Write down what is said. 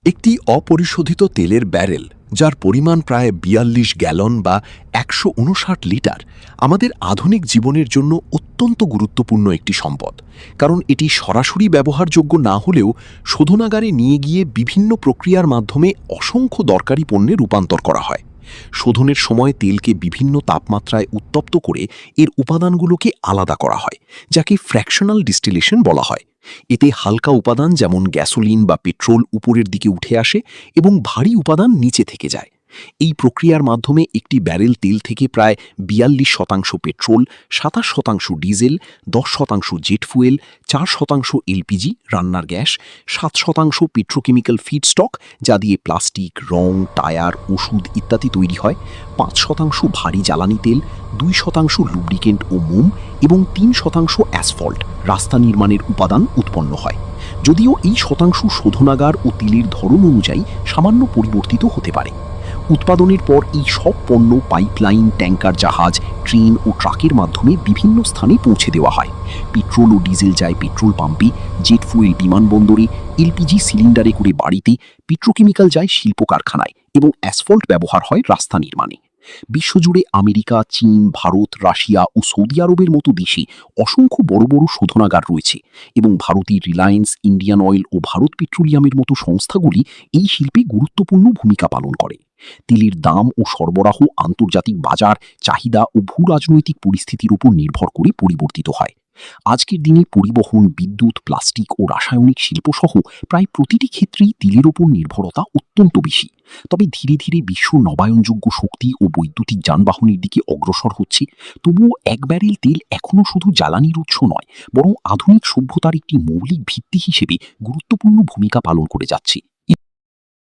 একটি অপরিশোধিত তেলের ব্যারেল, যার পরিমাণ প্রায় ৪২ গ্যালন বা ১৫৯ লিটার, আমাদের আধুনিক জীবনের জন্য অত্যন্ত গুরুত্বপূর্ণ একটি সম্পদ। কারণ এটি সরাসরি ব্যবহারযোগ্য না হলেও শোধনাগারে নিয়ে গিয়ে বিভিন্ন প্রক্রিয়ার মাধ্যমে অসংখ্য দরকারি পণ্যে রূপান্তর করা হয়। শোধনের সময় তেলকে বিভিন্ন তাপমাত্রায় উত্তপ্ত করে এর উপাদানগুলোকে আলাদা করা হয়, যাকে ফ্র্যাকশনাল ডিস্টিলেশন বলা হয়। এতে হালকা উপাদান যেমন গ্যাসোলিন বা পেট্রোল উপরের দিকে উঠে আসে এবং ভারী উপাদান নিচে থেকে যায়। এই প্রক্রিয়ার মাধ্যমে একটি ব্যারেল তেল থেকে প্রায় ৪২% petrol, ২৭% diesel, ১০% jet fuel, ৪% LPG রান্নার গ্যাস, ৭% পেট্রোকেমিক্যাল ফিডস্টক যা দিয়ে প্লাস্টিক, রং, টায়ার, ওষুধ ইত্যাদি তৈরি হয়, ৫% ভারী জ্বালানি তেল, ২% লুব্রিকেন্ট ও মোম এবং ৩% অ্যাসফল্ট রাস্তা নির্মাণের উপাদান উৎপন্ন হয়। যদিও এই শতাংশ শোধনাগার ও তেলের ধরন অনুযায়ী সামান্য পরিবর্তিত হতে পারে। উৎপাদনের পর এই সব পণ্য পাইপলাইন, ট্যাঙ্কার জাহাজ, ট্রেন ও ট্রাকের মাধ্যমে বিভিন্ন স্থানে পৌঁছে দেওয়া হয়। পেট্রোল ও ডিজেল যায় পেট্রোল পাম্পে, জেট ফুয়েল বিমানবন্দরে, এলপিজি সিলিন্ডারে করে বাড়িতে, পেট্রোকেমিক্যাল যায় শিল্প কারখানায় এবং অ্যাসফল্ট ব্যবহার হয় রাস্তা নির্মাণে। বিশ্বজুড়ে আমেরিকা, চীন, ভারত, রাশিয়া ও সৌদি আরবের মতো দেশে অসংখ্য বড় বড় শোধনাগার রয়েছে এবং ভারতের রিলায়েন্স, ইন্ডিয়ান অয়েল ও ভারত পেট্রোলিয়ামের মতো সংস্থাগুলি এই শিল্পে গুরুত্বপূর্ণ ভূমিকা পালন করে। তেলের দাম ও সরবরাহ আন্তর্জাতিক বাজার, চাহিদা ও ভূ রাজনৈতিক পরিস্থিতির উপর নির্ভর করে পরিবর্তিত হয়। আজকের দিনে পরিবহন, বিদ্যুৎ, প্লাস্টিক ও রাসায়নিক শিল্পসহ প্রায় প্রতিটি ক্ষেত্রেই তেলের ওপর নির্ভরতা অত্যন্ত বেশি। তবে ধীরে ধীরে বিশ্ব নবায়নযোগ্য শক্তি ও বৈদ্যুতিক যানবাহনের দিকে অগ্রসর হচ্ছে। তবুও এক ব্যারেল তেল এখনও শুধু জ্বালানির উৎস নয়, বরং আধুনিক সভ্যতার একটি মৌলিক ভিত্তি হিসেবে গুরুত্বপূর্ণ ভূমিকা পালন করে যাচ্ছে।